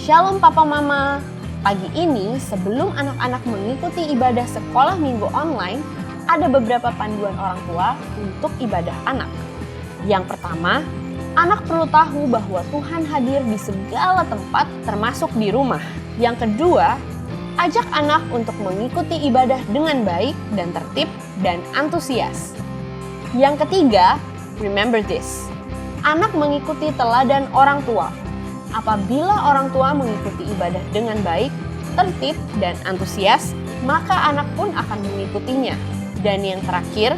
Shalom Papa Mama. Pagi ini sebelum anak-anak mengikuti ibadah sekolah minggu online, ada beberapa panduan orang tua untuk ibadah anak. Yang pertama, anak perlu tahu bahwa Tuhan hadir di segala tempat termasuk di rumah. Yang kedua, ajak anak untuk mengikuti ibadah dengan baik dan tertib dan antusias. Yang ketiga, remember this. Anak mengikuti teladan orang tua. Apabila orang tua mengikuti ibadah dengan baik, tertib, dan antusias, maka anak pun akan mengikutinya. Dan yang terakhir,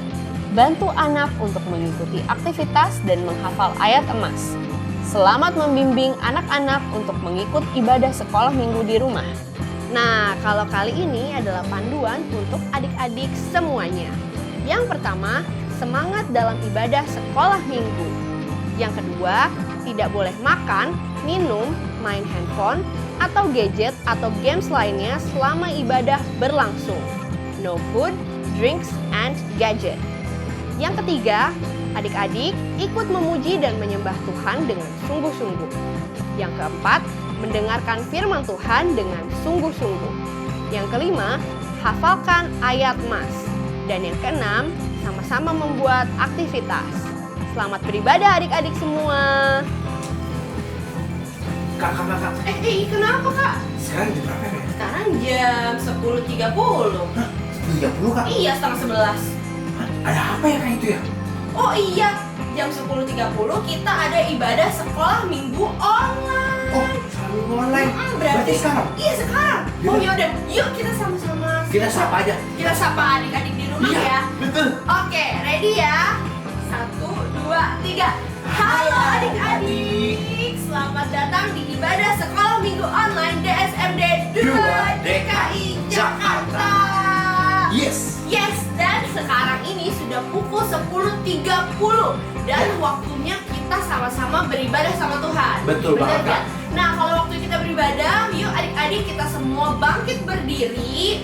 bantu anak untuk mengikuti aktivitas dan menghafal ayat emas. Selamat membimbing anak-anak untuk mengikut ibadah sekolah minggu di rumah. Nah, kalau kali ini adalah panduan untuk adik-adik semuanya. Yang pertama, semangat dalam ibadah sekolah minggu. Yang kedua, tidak boleh makan, minum, main handphone, atau gadget atau games lainnya selama ibadah berlangsung. No food, drinks, and gadget. Yang ketiga, adik-adik ikut memuji dan menyembah Tuhan dengan sungguh-sungguh. Yang keempat, mendengarkan firman Tuhan dengan sungguh-sungguh. Yang kelima, hafalkan ayat mas. Dan yang keenam, sama-sama membuat aktivitas. Selamat beribadah adik-adik semua. Kak. Kenapa kak? Sekarang jam berapa ya? Sekarang jam 10.30. Hah? 10.30 kak? Iya, setengah 11. Hah? Ada apa ya kak itu ya? Oh iya, jam 10.30 kita ada ibadah sekolah minggu online. Oh, selalu online. Berarti sekarang? Iya sekarang. Oh yaudah, yuk kita sama-sama. Kita sapa aja. Kita sapa adik-adik di rumah Iya, ya. betul. Oke, ready ya? 1, 2, 3. Halo adik-adik, selamat datang di ibadah sekolah minggu online DSMD 2 DKI Jakarta. Yes. Yes, dan sekarang ini sudah pukul 10.30 dan waktunya kita sama-sama beribadah sama Tuhan. Betul Benar banget, nggak? Kak. Nah, kalau waktu kita beribadah, yuk adik-adik kita semua bangkit berdiri.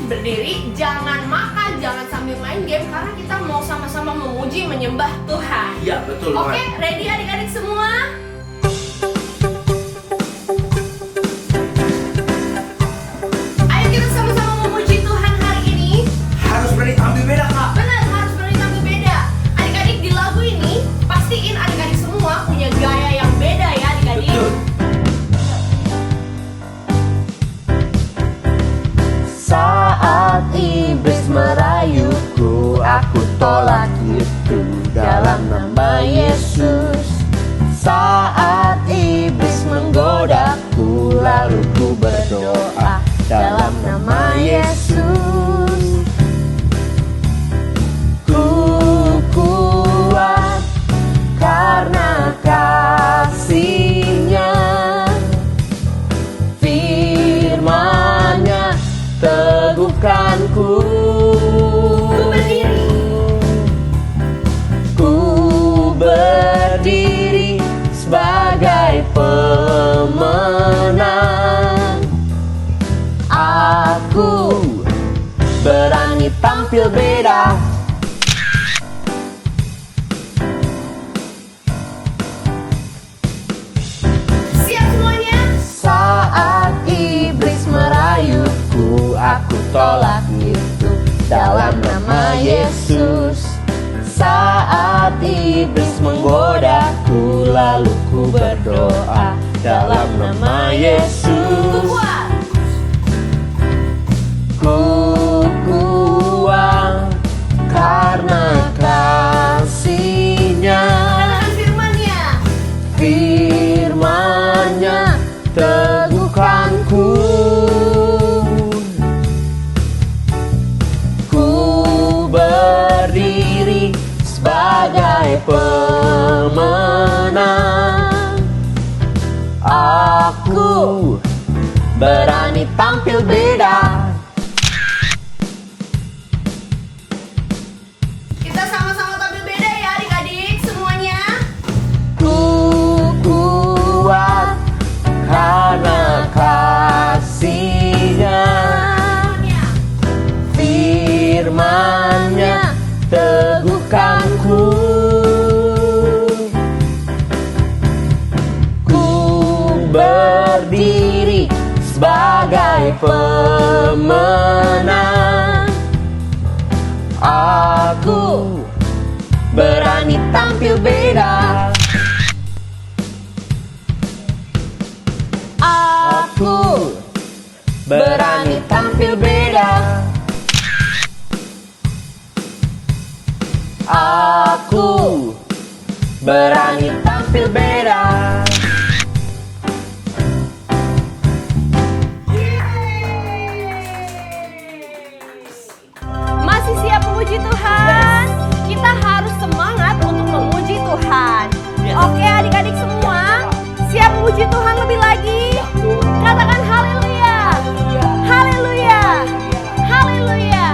Berdiri, jangan makan, jangan sambil main game karena kita mau sama-sama memuji menyembah Tuhan. Iya, betul Oke, banget. ready adik-adik semua? Ayo kita sama-sama memuji Tuhan hari ini. Harus berani tampil beda kak. Benar, harus berani tampil beda. Adik-adik di lagu ini, pastiin adik-adik semua punya gaya yang beda ya adik-adik. Betul. Saat iblis merayuku, aku tolak itu dalam nama Yesus. Saat iblis menggodaku, lalu ku berdoa dalam nama Yesus. Ku kuat karena kasih-Nya, firman-Nya teguhkanku. Ku berdiri sebagai pemenang. Aku berani tampil beda. Siap semuanya? Saat iblis merayuku, aku tolak itu dalam nama Yesus. Saat iblis menggodaku, lalu ku berdoa dalam nama Yesus. Kuat. Ku kuat karena kasih-Nya, Katakan firman-Nya. firman-Nya teguhkanku. Ku berdiri sebagai pemenang. Aku berani tampil beda. Kita sama-sama tampil beda ya adik-adik semuanya. Ku kuat karena kasih-Nya, firman-Nya teguhkanku. Ku ber Aku berani tampil beda. Aku berani tampil beda. Aku berani tampil beda. Masih siap memuji Tuhan? Kita harus semangat untuk memuji Tuhan. Oke adik-adik semua, siap memuji Tuhan lebih lagi? Katakan haleluya. Haleluya. Haleluya.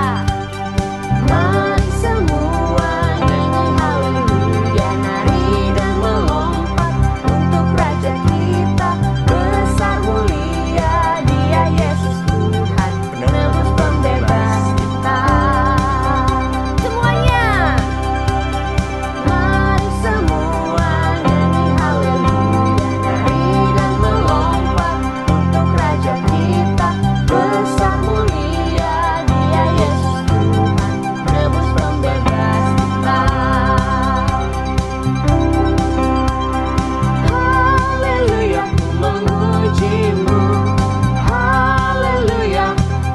Mari semua nyanyi haleluya, nari dan melompat untuk Raja kita. Besar mulia Dia Yesus Tuhan, penebus pembebas kita. Semuanya. Mari semua nyanyi haleluya, nari dan melompat untuk Raja kita. Besar mulia Dia Yesus Tuhan, penebus pembebas kita. Haleluya, ku memujimu. Haleluya,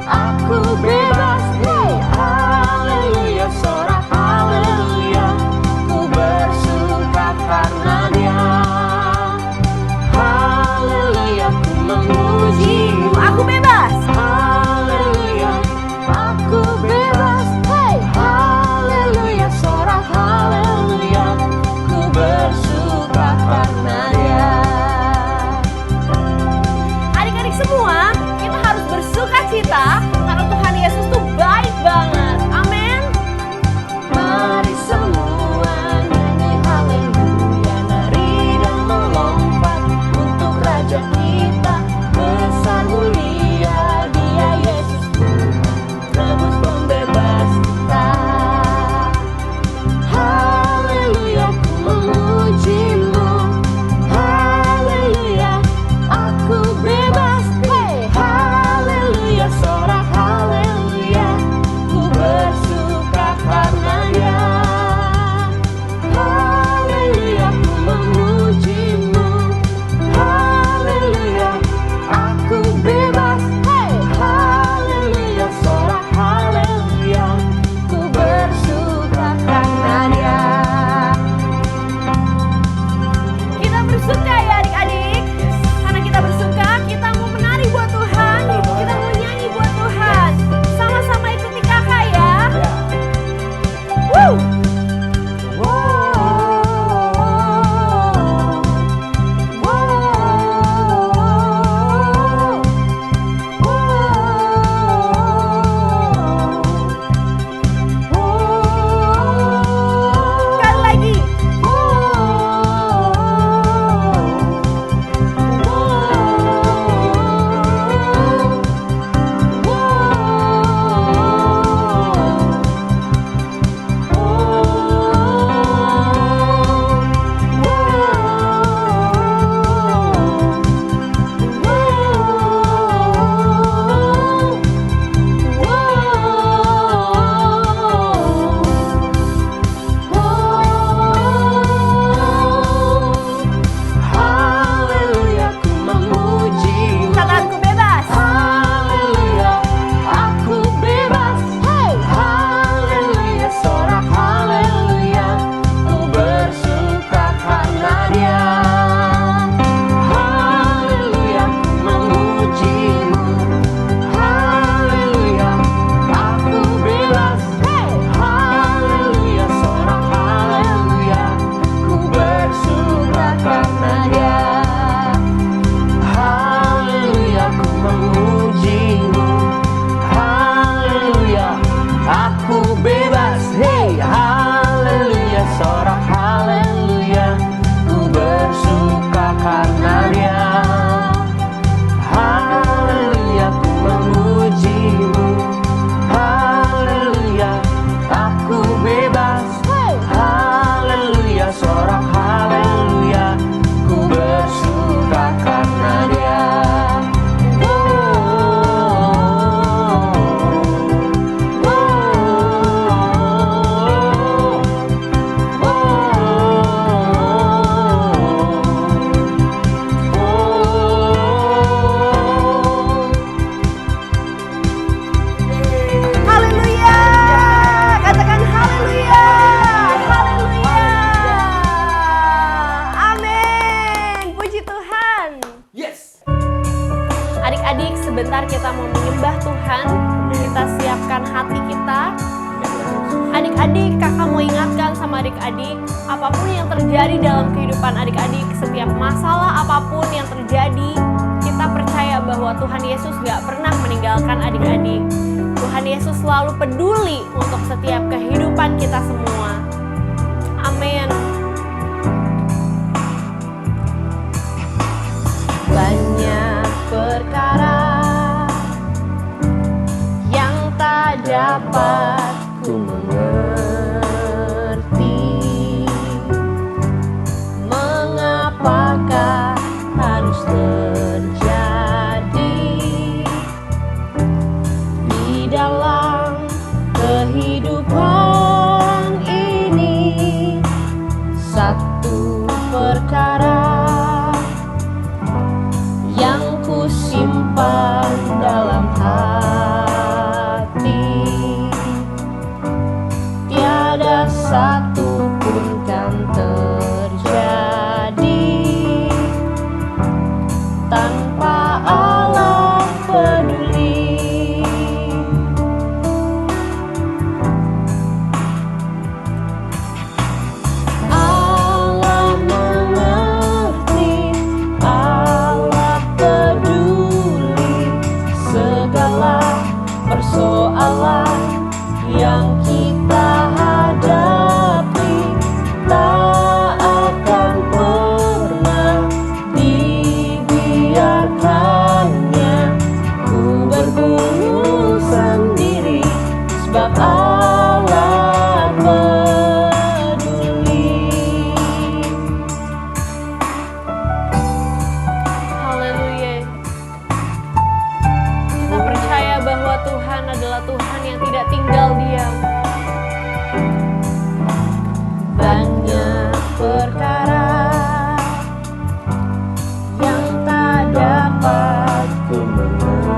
aku bebas. Hey, haleluya, sorak haleluya, ku bersuka karena Dia. Haleluya, ku memujimu. Aku bebas. Haleluya, aku bebas. Hey, haleluya, sorak haleluya, ku bersuka karena Dia. Adik-adik semua, kita harus bersuka cita karena Tuhan Yesus tuh baik banget. Amin. Mari semua nyanyi haleluya, nari dan melompat untuk Raja kita. Besar mulia Dia Yesus Tuhan, penebus pembebas kita. Haleluya, ku memujimu. Haleluya, aku bebas. Hey, haleluya, sorak haleluya, ku bersuka karena Dia. Haleluya, ku memujimu. Haleluya, aku bebas. Hey, haleluya, sorak haleluya, ku bersuka karena Dia. Kita bersuka ya adik-adik. Karena kita bersuka, kita mau menari buat Tuhan. Kita mau nyanyi buat Tuhan. Sama-sama ikuti kakak ya. Woo! Sekali lagi. Haleluya, ku memujimu. Katakan ku bebas. Haleluya, aku bebas. Hey, haleluya, sorak haleluya, ku bersuka karena Dia. Haleluya, ku memujimu. Haleluya, aku bebas. Hey, haleluya, sorak haleluya, ku bersuka karena Dia. Haleluya, ku memujimu. Haleluya, aku bebas. Hey, haleluya, sorak haleluya, ku bersuka karena Dia. Haleluya, ku memujimu. Haleluya, aku bebas. Hey, haleluya, sorak haleluya, ku bersuka karena Dia. Oh, oh, oh. adik-adik, kakak mau ingatkan sama adik-adik, apapun yang terjadi dalam kehidupan adik-adik, setiap masalah apapun yang terjadi, kita percaya bahwa Tuhan Yesus gak pernah meninggalkan adik-adik. Tuhan Yesus selalu peduli untuk setiap kehidupan kita semua. Amin. Banyak perkara yang tak dapat ku mengerti, mengapakah harus terjadi di dalam kehidupan ini. Satu perkara yang ku simpan dalam hati, tiada satu pun kan terjadi tanpa Allah peduli. Allah mengerti, Allah peduli segala persoalan yang kita hadapi. Tak akan pernah dibiarkannya ku bergumul sendiri, sebab Allah peduli. Haleluya. Kita percaya bahwa Tuhan adalah Tuhan yang tidak tinggal diam. Banyak perkara yang tak dapat ku mengerti,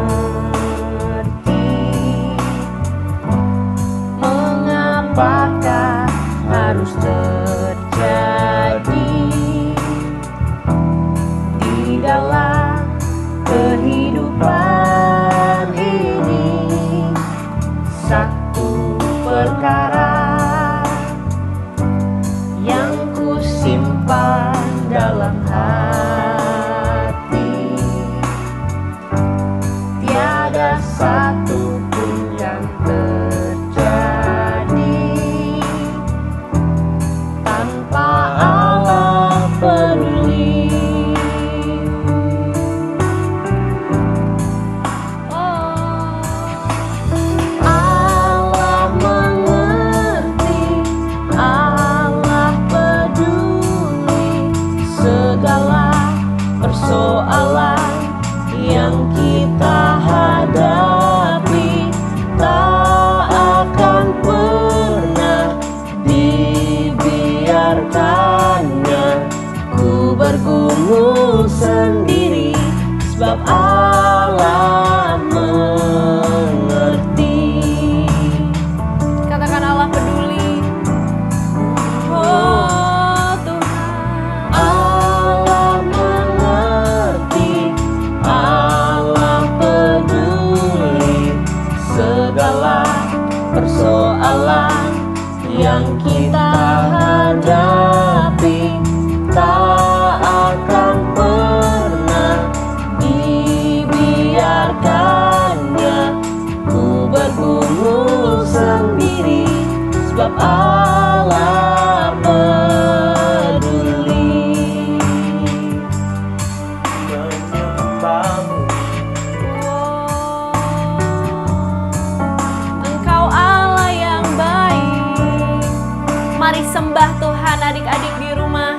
mengapakah harus terjadi di dalam kehidupan ini. Satu perkara yang ku simpan dalam hati, tiada satu pun yang terjadi tanpa Allah peduli. Allah mengerti, Allah peduli segala persoalan yang kita hadapi. Tak akan pernah dibiarkannya ku bergumul sendiri, sebab Allah mengerti. Katakan Allah peduli. Oh Tuhan, Allah mengerti, Allah peduli segala persoalan yang kita hadapi. Tak akan pernah dibiarkannya ku bergumul sendiri, sebab Allah peduli. Menyembahmu, Engkau Allah yang baik. Mari sembah Tuhan adik-adik di rumah.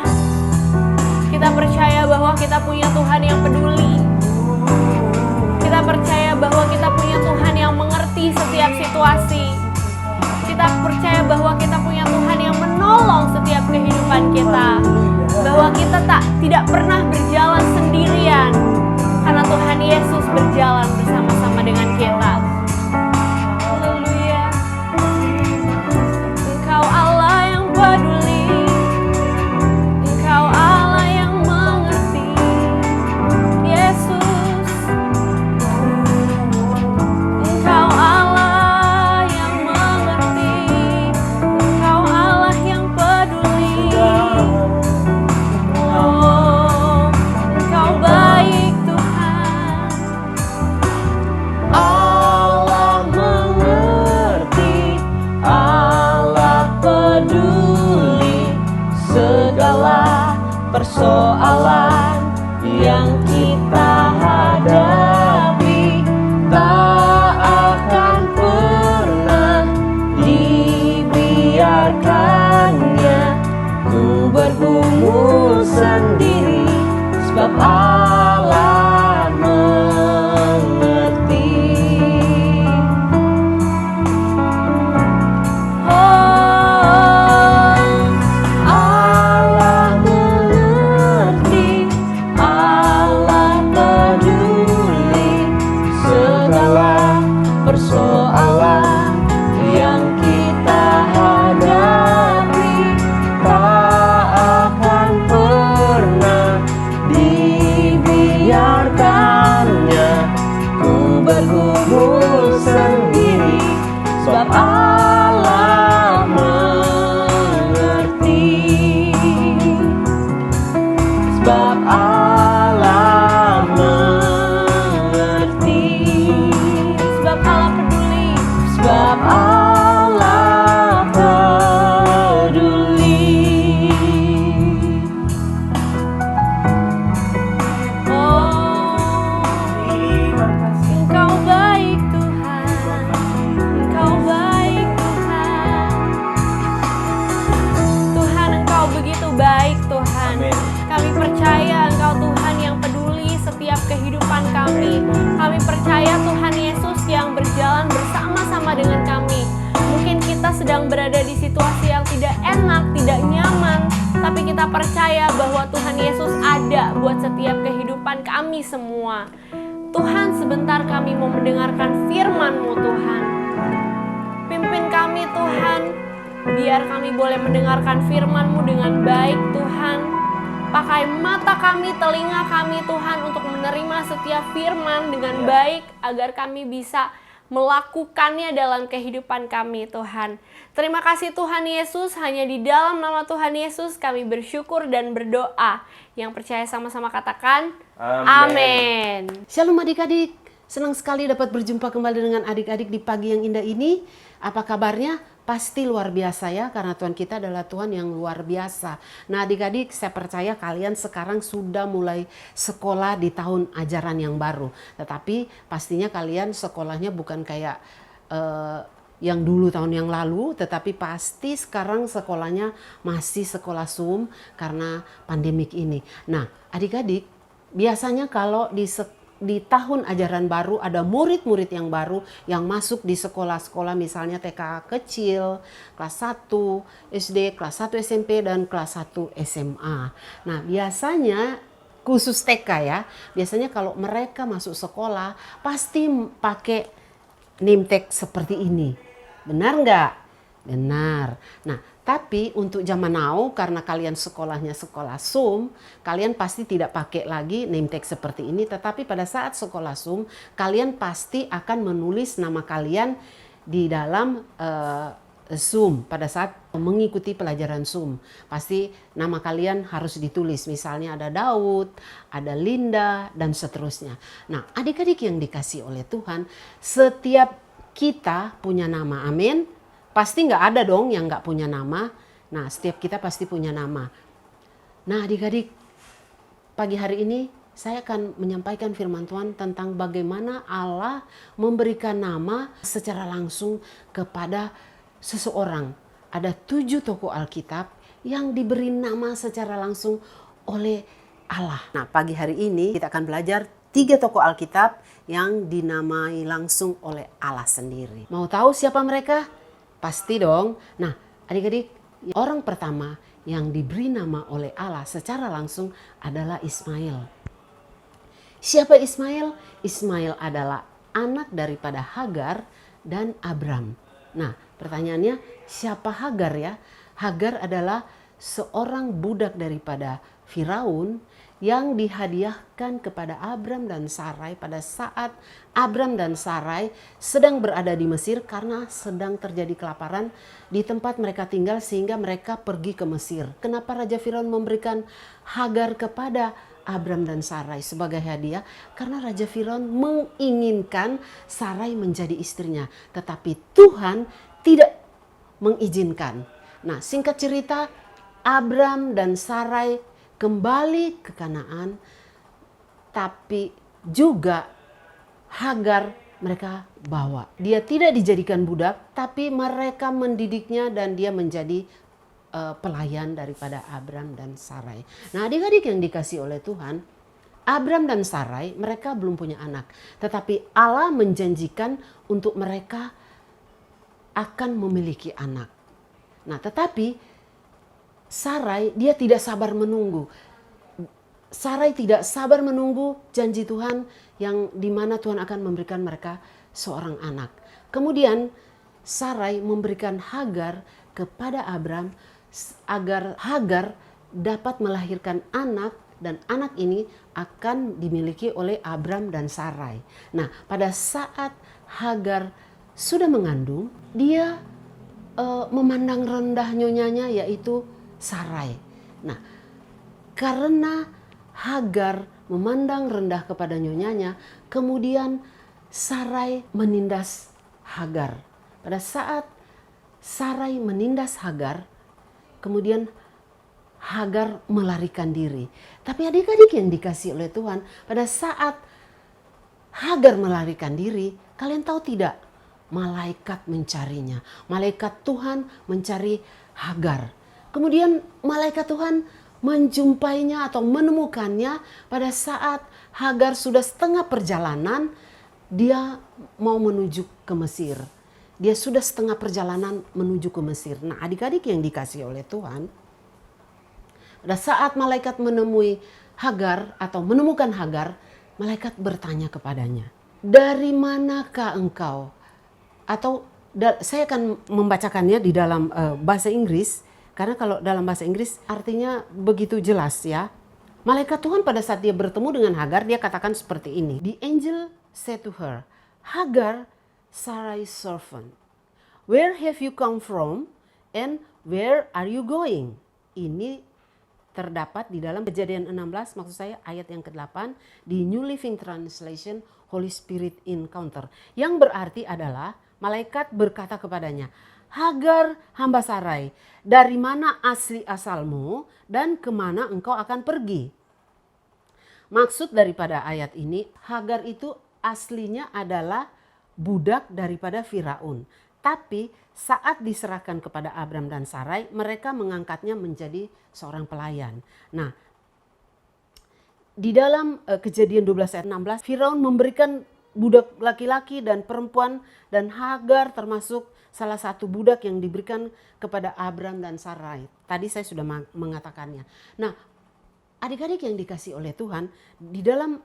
Kita percaya bahwa kita punya Tuhan yang peduli. Kita percaya bahwa kita punya Tuhan yang mengerti setiap situasi. Kita percaya bahwa kita punya Tuhan yang menolong setiap kehidupan kita. Bahwa kita tidak pernah berjalan sendirian, karena Tuhan Yesus berjalan bersama-sama dengan kita. Haleluya. Engkau Allah yang peduli, Engkau Allah yang mengerti. Yesus, Engkau Allah yang mengerti. persoalan yang kita hadapi tak akan pernah dibiarkannya ku bergumul sendiri, sebab Allah mengerti. Oh, Allah mengerti, Allah peduli segala persoalan yang kita hadapi tak akan pernah dibiarkannya ku bergumul sendiri, sebab Allah mengerti, sebab Allah mengerti, sebab Allah peduli, sebab Allah peduli. Terima kasih. Engkau baik Tuhan, Engkau baik Tuhan. Tuhan, Engkau begitu baik Tuhan. Amin. Kami percaya Engkau Tuhan yang peduli setiap kehidupan kami. Kami percaya Tuhan Yesus yang berjalan bersama-sama dengan kami. Mungkin kita sedang berada di situasi yang tidak enak, tidak nyaman, tapi kita percaya bahwa Tuhan Yesus ada buat setiap kehidupan kami semua. Tuhan, sebentar kami mau mendengarkan firman-Mu Tuhan. Pimpin kami Tuhan, biar kami boleh mendengarkan firman-Mu dengan baik Tuhan. Pakai mata kami, telinga kami Tuhan untuk menerima setiap firman dengan baik agar kami bisa melakukannya dalam kehidupan kami Tuhan. Terima kasih Tuhan Yesus, hanya di dalam nama Tuhan Yesus kami bersyukur dan berdoa. Yang percaya sama-sama katakan amin. Shalom adik-adik, senang sekali dapat berjumpa kembali dengan adik-adik di pagi yang indah ini. Apa kabarnya? Pasti luar biasa ya, karena Tuhan kita adalah Tuhan yang luar biasa. Nah adik-adik, saya percaya kalian sekarang sudah mulai sekolah di tahun ajaran yang baru. Tetapi pastinya kalian sekolahnya bukan kayak yang dulu tahun yang lalu, tetapi pasti sekarang sekolahnya masih sekolah Zoom karena pandemik ini. Nah adik-adik, biasanya kalau di tahun ajaran baru ada murid-murid yang baru yang masuk di sekolah-sekolah, misalnya TK kecil, kelas 1 SD, kelas 1 SMP, dan kelas 1 SMA. Nah biasanya khusus TK ya, biasanya kalau mereka masuk sekolah pasti pakai name tag seperti ini. Benar nggak? Benar. Nah tapi untuk zaman now, karena kalian sekolahnya sekolah Zoom, kalian pasti tidak pakai lagi name tag seperti ini. Tetapi pada saat sekolah Zoom, kalian pasti akan menulis nama kalian di dalam Zoom. Pada saat mengikuti pelajaran Zoom, pasti nama kalian harus ditulis. Misalnya ada Daud, ada Linda, dan seterusnya. Nah adik-adik yang dikasih oleh Tuhan, setiap kita punya nama, amin. Pasti nggak ada dong yang nggak punya nama. Nah, setiap kita pasti punya nama. Nah, adik-adik, pagi hari ini saya akan menyampaikan firman Tuhan tentang bagaimana Allah memberikan nama secara langsung kepada seseorang. Ada 7 tokoh Alkitab yang diberi nama secara langsung oleh Allah. Nah, pagi hari ini kita akan belajar 3 tokoh Alkitab yang dinamai langsung oleh Allah sendiri. Mau tahu siapa mereka? Pasti dong. Nah, adik-adik, orang pertama yang diberi nama oleh Allah secara langsung adalah Ismail. Siapa Ismail? Ismail adalah anak daripada Hagar dan Abram. Nah, pertanyaannya, siapa Hagar ya? Hagar adalah seorang budak daripada Firaun yang dihadiahkan kepada Abram dan Sarai pada saat Abram dan Sarai sedang berada di Mesir karena sedang terjadi kelaparan di tempat mereka tinggal sehingga mereka pergi ke Mesir. Kenapa Raja Firaun memberikan Hagar kepada Abram dan Sarai sebagai hadiah? Karena Raja Firaun menginginkan Sarai menjadi istrinya, tetapi Tuhan tidak mengizinkan. Nah, singkat cerita, Abram dan Sarai kembali ke Kanaan, tapi juga Hagar mereka bawa. Dia tidak dijadikan budak, tapi mereka mendidiknya dan dia menjadi pelayan daripada Abram dan Sarai. Nah, adik-adik yang dikasih oleh Tuhan, Abram dan Sarai mereka belum punya anak, tetapi Allah menjanjikan untuk mereka akan memiliki anak. Nah, tetapi Sarai dia tidak sabar menunggu. Sarai tidak sabar menunggu janji Tuhan yang dimana Tuhan akan memberikan mereka seorang anak. Kemudian Sarai memberikan Hagar kepada Abram agar Hagar dapat melahirkan anak, dan anak ini akan dimiliki oleh Abram dan Sarai. Nah, pada saat Hagar sudah mengandung, dia memandang rendah nyonyanya yaitu Sarai. Nah, karena Hagar memandang rendah kepada nyonyanya, kemudian Sarai menindas Hagar. Pada saat Sarai menindas Hagar, kemudian Hagar melarikan diri. Tapi adik-adik yang dikasih oleh Tuhan, pada saat Hagar melarikan diri, kalian tahu tidak? Malaikat mencarinya. Malaikat Tuhan mencari Hagar. Kemudian malaikat Tuhan menjumpainya atau menemukannya pada saat Hagar sudah setengah perjalanan, dia mau menuju ke Mesir. Dia sudah setengah perjalanan menuju ke Mesir. Nah, adik-adik yang dikasih oleh Tuhan, pada saat malaikat menemui Hagar atau menemukan Hagar, malaikat bertanya kepadanya, "Dari manakah engkau?" Atau saya akan membacakannya di dalam bahasa Inggris, karena kalau dalam bahasa Inggris artinya begitu jelas ya. Malaikat Tuhan pada saat dia bertemu dengan Hagar, dia katakan seperti ini. The angel said to her, "Hagar, Sarai's servant, where have you come from and where are you going?" Ini terdapat di dalam Kejadian 16, maksud saya ayat yang ke-8 di New Living Translation, Holy Spirit Encounter. Yang berarti adalah malaikat berkata kepadanya, "Hagar, hamba Sarai, dari mana asli asalmu dan kemana engkau akan pergi?" Maksud daripada ayat ini, Hagar itu aslinya adalah budak daripada Firaun. Tapi saat diserahkan kepada Abram dan Sarai, mereka mengangkatnya menjadi seorang pelayan. Nah, di dalam Kejadian 12 ayat 16, Firaun memberikan budak laki-laki dan perempuan, dan Hagar termasuk salah satu budak yang diberikan kepada Abram dan Sarai. Tadi saya sudah mengatakannya. Nah, adik-adik yang dikasih oleh Tuhan, di dalam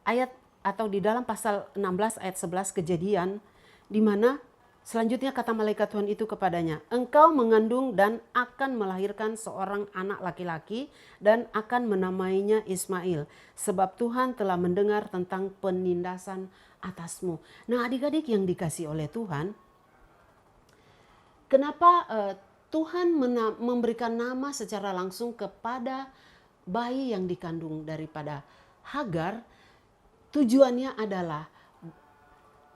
ayat atau di dalam pasal 16 ayat 11 Kejadian, di mana selanjutnya kata malaikat Tuhan itu kepadanya, "Engkau mengandung dan akan melahirkan seorang anak laki-laki dan akan menamainya Ismail, sebab Tuhan telah mendengar tentang penindasan atasmu." Nah, adik-adik yang dikasih oleh Tuhan, kenapa Tuhan memberikan nama secara langsung kepada bayi yang dikandung daripada Hagar? Tujuannya adalah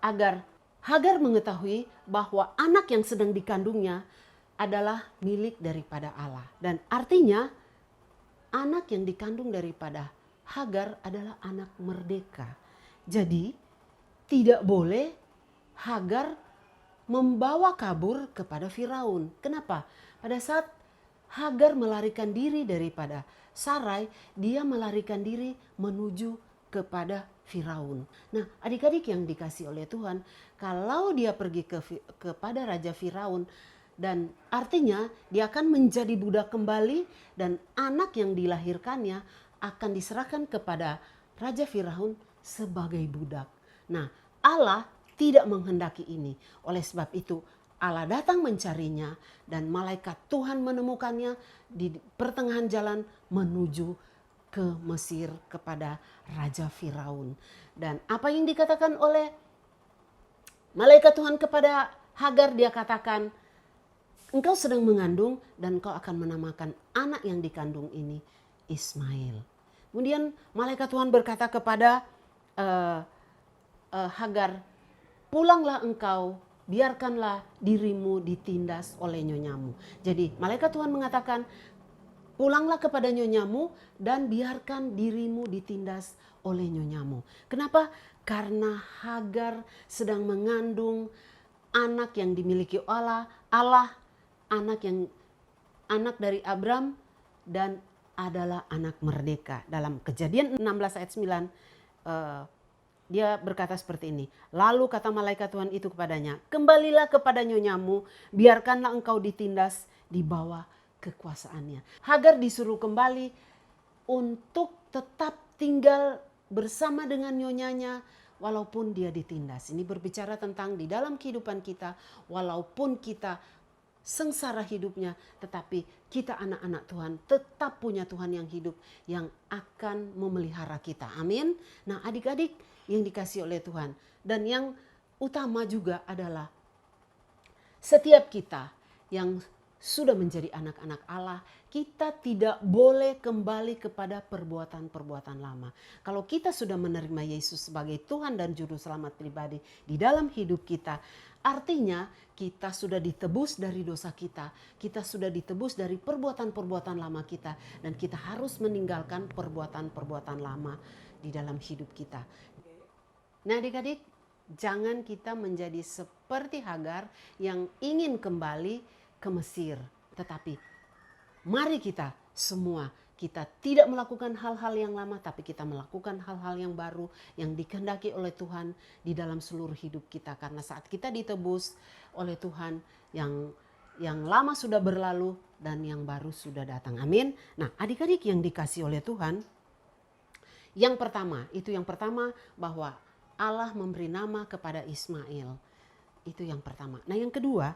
agar Hagar mengetahui bahwa anak yang sedang dikandungnya adalah milik daripada Allah. Dan artinya anak yang dikandung daripada Hagar adalah anak merdeka. Jadi tidak boleh Hagar membawa kabur kepada Firaun. Kenapa? Pada saat Hagar melarikan diri daripada Sarai, dia melarikan diri menuju kepada Firaun. Nah, adik-adik yang dikasih oleh Tuhan, kalau dia pergi kepada Raja Firaun, dan artinya dia akan menjadi budak kembali, dan anak yang dilahirkannya akan diserahkan kepada Raja Firaun sebagai budak. Nah, Allah tidak menghendaki ini. Oleh sebab itu Allah datang mencarinya, dan malaikat Tuhan menemukannya di pertengahan jalan menuju ke Mesir kepada Raja Firaun. Dan apa yang dikatakan oleh malaikat Tuhan kepada Hagar, dia katakan, "Engkau sedang mengandung dan engkau akan menamakan anak yang dikandung ini Ismail." Kemudian malaikat Tuhan berkata kepada Hagar, "Pulanglah engkau, biarkanlah dirimu ditindas oleh nyonyamu." Jadi malaikat Tuhan mengatakan, pulanglah kepada nyonyamu dan biarkan dirimu ditindas oleh nyonyamu. Kenapa? Karena Hagar sedang mengandung anak yang dimiliki Allah, anak dari Abram dan adalah anak merdeka. Dalam Kejadian 16 ayat 9 dia berkata seperti ini. Lalu kata malaikat Tuhan itu kepadanya, kembalilah kepada nyonyamu, biarkanlah engkau ditindas di bawah kekuasaannya. Hagar disuruh kembali untuk tetap tinggal bersama dengan nyonyanya walaupun dia ditindas. Ini berbicara tentang di dalam kehidupan kita, walaupun kita sengsara hidupnya, tetapi kita anak-anak Tuhan tetap punya Tuhan yang hidup yang akan memelihara kita. Amin. Nah, adik-adik yang dikasihi oleh Tuhan, dan yang utama juga adalah setiap kita yang sudah menjadi anak-anak Allah, kita tidak boleh kembali kepada perbuatan-perbuatan lama. Kalau kita sudah menerima Yesus sebagai Tuhan dan Juru Selamat pribadi di dalam hidup kita, artinya kita sudah ditebus dari dosa kita. Kita sudah ditebus dari perbuatan-perbuatan lama kita. Dan kita harus meninggalkan perbuatan-perbuatan lama di dalam hidup kita. Nah adik-adik, jangan kita menjadi seperti Hagar yang ingin kembali ke Mesir. Tetapi mari kita semua, kita tidak melakukan hal-hal yang lama, tapi kita melakukan hal-hal yang baru yang dikehendaki oleh Tuhan di dalam seluruh hidup kita. Karena saat kita ditebus oleh Tuhan, yang lama sudah berlalu dan yang baru sudah datang. Amin. Nah adik-adik yang dikasihi oleh Tuhan, yang pertama bahwa Allah memberi nama kepada Ismail. Itu yang pertama. Nah yang kedua,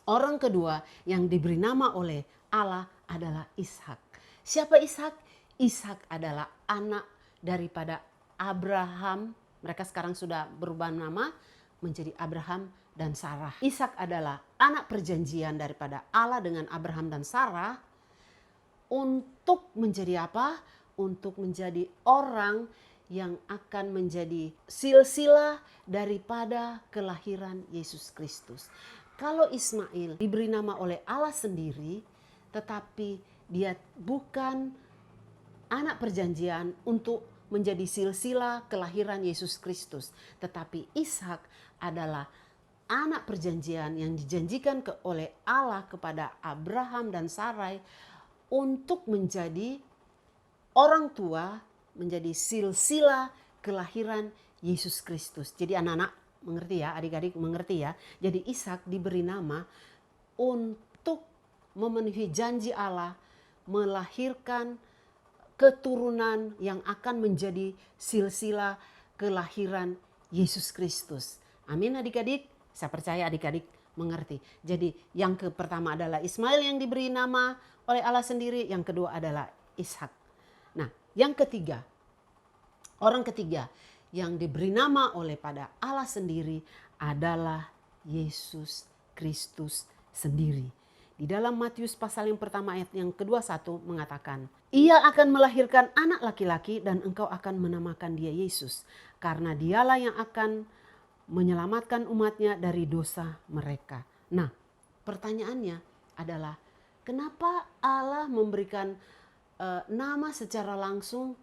orang kedua yang diberi nama oleh Allah adalah Ishak. Siapa Ishak? Ishak adalah anak daripada Abraham. Mereka sekarang sudah berubah nama menjadi Abraham dan Sarah. Ishak adalah anak perjanjian daripada Allah dengan Abraham dan Sarah. Untuk menjadi apa? Untuk menjadi orang yang akan menjadi silsilah daripada kelahiran Yesus Kristus. Kalau Ismail diberi nama oleh Allah sendiri, tetapi dia bukan anak perjanjian untuk menjadi silsilah kelahiran Yesus Kristus. Tetapi Ishak adalah anak perjanjian yang dijanjikan oleh Allah kepada Abraham dan Sarai untuk menjadi orang tua, menjadi silsilah kelahiran Yesus Kristus. Jadi anak-anak mengerti ya, adik-adik mengerti ya. Jadi Ishak diberi nama untuk memenuhi janji Allah, melahirkan keturunan yang akan menjadi silsilah kelahiran Yesus Kristus. Amin adik-adik, saya percaya adik-adik mengerti. Jadi yang pertama adalah Ismail yang diberi nama oleh Allah sendiri, yang kedua adalah Ishak. Nah yang ketiga, orang ketiga yang diberi nama oleh pada Allah sendiri adalah Yesus Kristus sendiri. Di dalam Matius pasal yang pertama ayat yang ke-21 mengatakan, ia akan melahirkan anak laki-laki dan engkau akan menamakan dia Yesus. Karena dialah yang akan menyelamatkan umatnya dari dosa mereka. Nah pertanyaannya adalah kenapa Allah memberikan nama secara langsung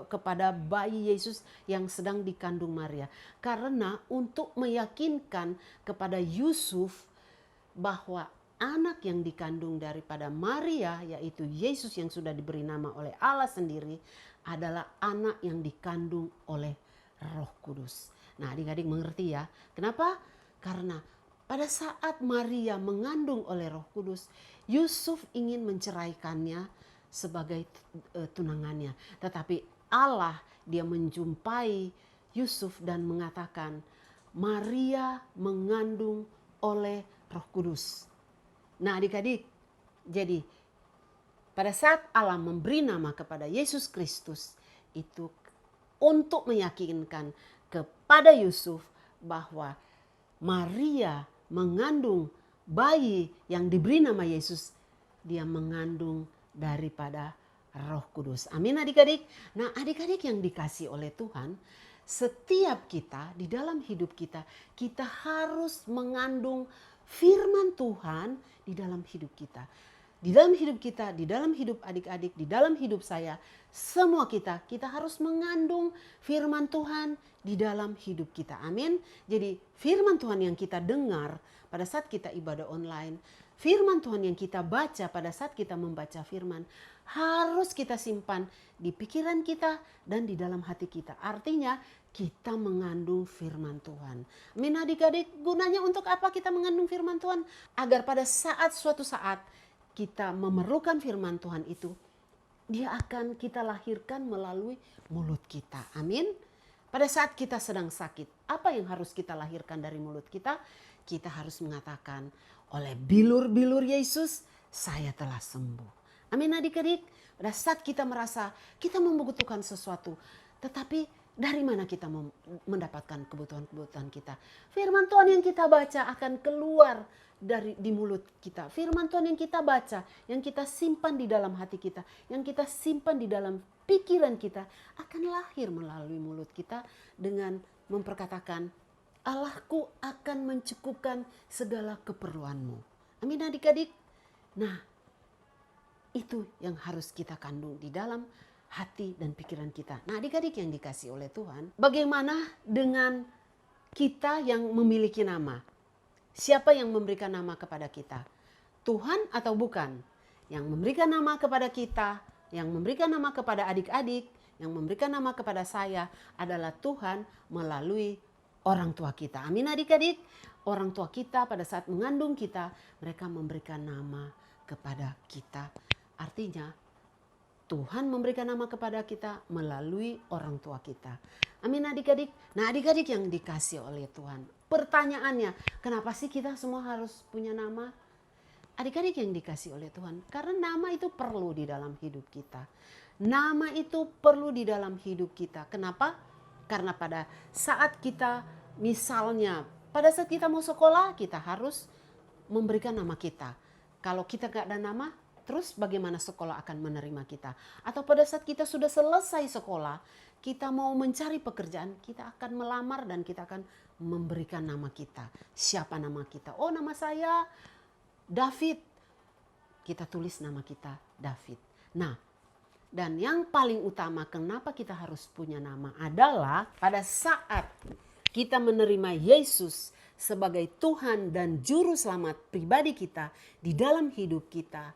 kepada bayi Yesus yang sedang dikandung Maria? Karena untuk meyakinkan kepada Yusuf bahwa anak yang dikandung daripada Maria, yaitu Yesus yang sudah diberi nama oleh Allah sendiri, adalah anak yang dikandung oleh Roh Kudus. Nah adik-adik mengerti ya, kenapa? Karena pada saat Maria mengandung oleh Roh Kudus, Yusuf ingin menceraikannya sebagai tunangannya. Tetapi Allah dia menjumpai Yusuf dan mengatakan, Maria mengandung oleh Roh Kudus. Nah adik-adik, jadi pada saat Allah memberi nama kepada Yesus Kristus, itu untuk meyakinkan kepada Yusuf bahwa Maria mengandung bayi yang diberi nama Yesus, dia mengandung daripada Roh Kudus. Amin adik-adik. Nah adik-adik yang dikasihi oleh Tuhan, setiap kita di dalam hidup kita, kita harus mengandung firman Tuhan di dalam hidup kita. di dalam hidup kita, di dalam hidup adik-adik, di dalam hidup saya, semua kita harus mengandung firman Tuhan di dalam hidup kita. Amin. Jadi firman Tuhan yang kita dengar pada saat kita ibadah online, firman Tuhan yang kita baca pada saat kita membaca firman, harus kita simpan di pikiran kita dan di dalam hati kita. Artinya kita mengandung firman Tuhan. Amin adik-adik, gunanya untuk apa kita mengandung firman Tuhan? Agar pada suatu saat kita memerlukan firman Tuhan itu, dia akan kita lahirkan melalui mulut kita. Amin. Pada saat kita sedang sakit, apa yang harus kita lahirkan dari mulut kita? Kita harus mengatakan, oleh bilur-bilur Yesus, saya telah sembuh. Amin adik-adik. Pada saat kita merasa kita membutuhkan sesuatu, tetapi dari mana kita mendapatkan kebutuhan-kebutuhan kita? Firman Tuhan yang kita baca akan keluar di mulut kita. Firman Tuhan yang kita baca, yang kita simpan di dalam hati kita, yang kita simpan di dalam pikiran kita, akan lahir melalui mulut kita dengan memperkatakan, Allahku akan mencukupkan segala keperluanmu. Amin adik-adik. Nah, itu yang harus kita kandung di dalam hati dan pikiran kita. Nah adik-adik yang dikasih oleh Tuhan, bagaimana dengan kita yang memiliki nama? Siapa yang memberikan nama kepada kita? Tuhan atau bukan? Yang memberikan nama kepada kita, yang memberikan nama kepada adik-adik, yang memberikan nama kepada saya adalah Tuhan melalui orang tua kita. Amin adik-adik. Orang tua kita pada saat mengandung kita, mereka memberikan nama kepada kita. Artinya Tuhan memberikan nama kepada kita melalui orang tua kita. Amin adik-adik. Nah adik-adik yang dikasih oleh Tuhan. Pertanyaannya, kenapa sih kita semua harus punya nama? Adik-adik yang dikasih oleh Tuhan. Karena nama itu perlu di dalam hidup kita. Nama itu perlu di dalam hidup kita. Kenapa? Karena pada saat kita misalnya, pada saat kita mau sekolah, kita harus memberikan nama kita. Kalau kita gak ada nama, terus bagaimana sekolah akan menerima kita? Atau pada saat kita sudah selesai sekolah, kita mau mencari pekerjaan, kita akan melamar dan kita akan memberikan nama kita. Siapa nama kita? Oh nama saya David. Kita tulis nama kita David. Nah, dan yang paling utama kenapa kita harus punya nama adalah pada saat kita menerima Yesus sebagai Tuhan dan Juru Selamat pribadi kita di dalam hidup kita,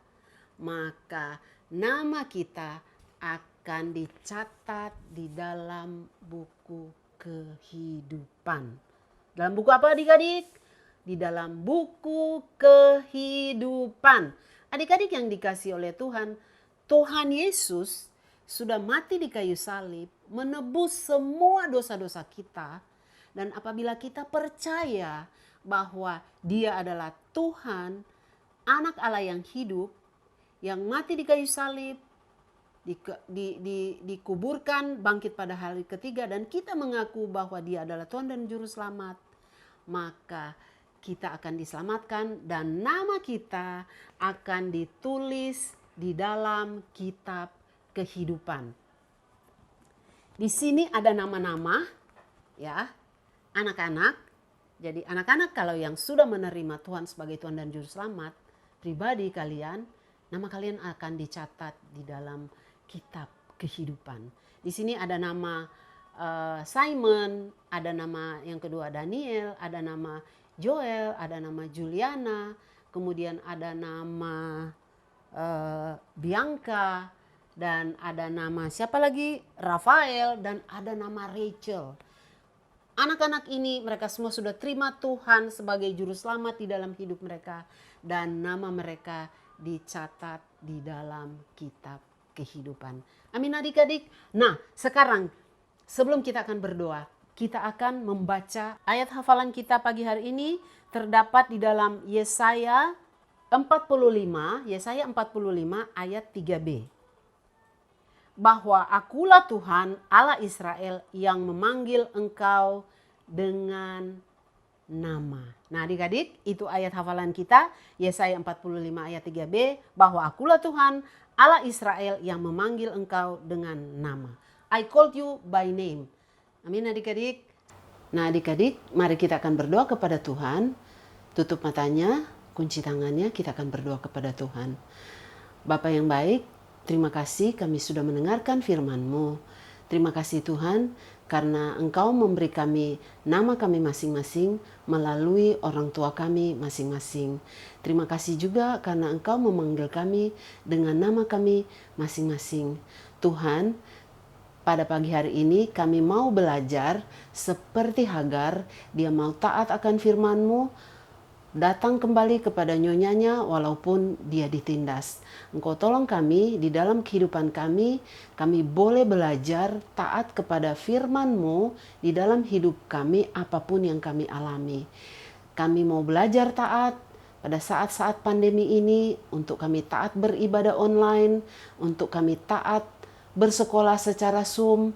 maka nama kita akan dicatat di dalam buku kehidupan. Dalam buku apa adik-adik? Di dalam buku kehidupan. Adik-adik yang dikasih oleh Tuhan, Tuhan Yesus sudah mati di kayu salib, menebus semua dosa-dosa kita. Dan apabila kita percaya bahwa Dia adalah Tuhan, Anak Allah yang hidup, yang mati di kayu salib, dikuburkan, bangkit pada hari ketiga, dan kita mengaku bahwa Dia adalah Tuhan dan Juru Selamat, maka kita akan diselamatkan dan nama kita akan ditulis di dalam kitab kehidupan. Di sini ada nama-nama ya, anak-anak. Jadi anak-anak kalau yang sudah menerima Tuhan sebagai Tuhan dan Juru Selamat, pribadi kalian, nama kalian akan dicatat di dalam kitab kehidupan. Di sini ada nama Simon, ada nama yang kedua Daniel, ada nama Joel, ada nama Juliana, kemudian ada nama Bianca, dan ada nama siapa lagi? Rafael, dan ada nama Rachel. Anak-anak ini mereka semua sudah terima Tuhan sebagai Juru Selamat di dalam hidup mereka, dan nama mereka dicatat di dalam kitab kehidupan. Amin adik-adik. Nah sekarang sebelum kita akan berdoa, kita akan membaca ayat hafalan kita pagi hari ini terdapat di dalam Yesaya 45 ayat 3b. Bahwa akulah Tuhan Allah Israel yang memanggil engkau dengan nama. Nah adik-adik, itu ayat hafalan kita Yesaya 45 ayat 3b, bahwa akulah Tuhan Allah Israel yang memanggil engkau dengan nama. I called you by name. Amin adik-adik. Nah adik-adik, mari kita akan berdoa kepada Tuhan. Tutup matanya, kunci tangannya, kita akan berdoa kepada Tuhan. Bapa yang baik, terima kasih kami sudah mendengarkan firman-Mu. Terima kasih Tuhan, karena Engkau memberi kami nama kami masing-masing melalui orang tua kami masing-masing. Terima kasih juga karena Engkau memanggil kami dengan nama kami masing-masing. Tuhan, pada pagi hari ini kami mau belajar seperti Hagar, dia mau taat akan firman-Mu, datang kembali kepada nyonyanya walaupun dia ditindas. Engkau tolong kami di dalam kehidupan kami boleh belajar taat kepada firman-Mu di dalam hidup kami apapun yang kami alami. Kami mau belajar taat pada saat-saat pandemi ini, untuk kami taat beribadah online, untuk kami taat bersekolah secara Zoom.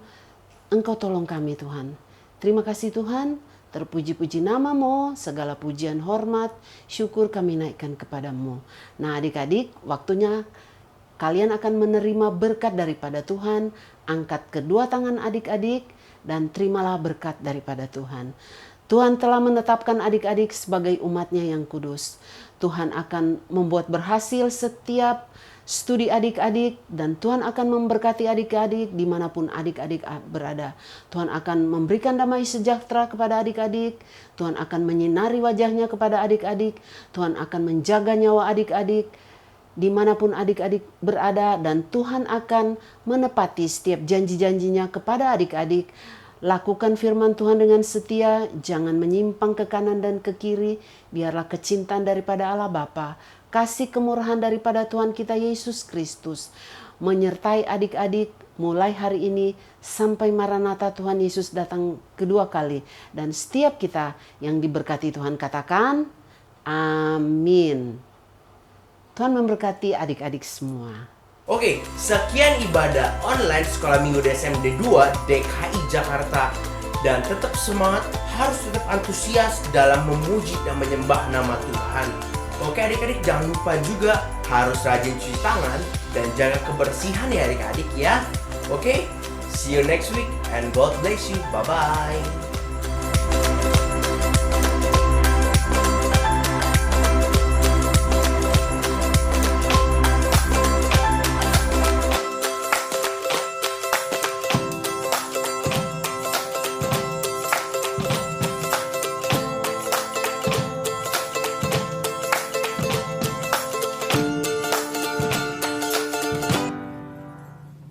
Engkau tolong kami Tuhan. Terima kasih Tuhan. Terpuji-puji nama-Mu, segala pujian, hormat, syukur kami naikkan kepadamu. Nah adik-adik, waktunya kalian akan menerima berkat daripada Tuhan. Angkat kedua tangan adik-adik dan terimalah berkat daripada Tuhan. Tuhan telah menetapkan adik-adik sebagai umat-Nya yang kudus. Tuhan akan membuat berhasil setiap studi adik-adik, dan Tuhan akan memberkati adik-adik dimanapun adik-adik berada. Tuhan akan memberikan damai sejahtera kepada adik-adik. Tuhan akan menyinari wajahnya kepada adik-adik. Tuhan akan menjaga nyawa adik-adik dimanapun adik-adik berada, dan Tuhan akan menepati setiap janji-janjinya kepada adik-adik. Lakukan firman Tuhan dengan setia, jangan menyimpang ke kanan dan ke kiri. Biarlah kecintaan daripada Allah Bapa, kasih kemurahan daripada Tuhan kita Yesus Kristus menyertai adik-adik mulai hari ini sampai Maranatha Tuhan Yesus datang kedua kali. Dan setiap kita yang diberkati Tuhan katakan amin. Tuhan memberkati adik-adik semua. Oke, sekian ibadah online Sekolah Minggu DSMD 2 DKI Jakarta. Dan tetap semangat, harus tetap antusias dalam memuji dan menyembah nama Tuhan. Oke adik-adik, jangan lupa juga harus rajin cuci tangan dan jaga kebersihan ya adik-adik ya. Oke, see you next week and God bless you. Bye-bye.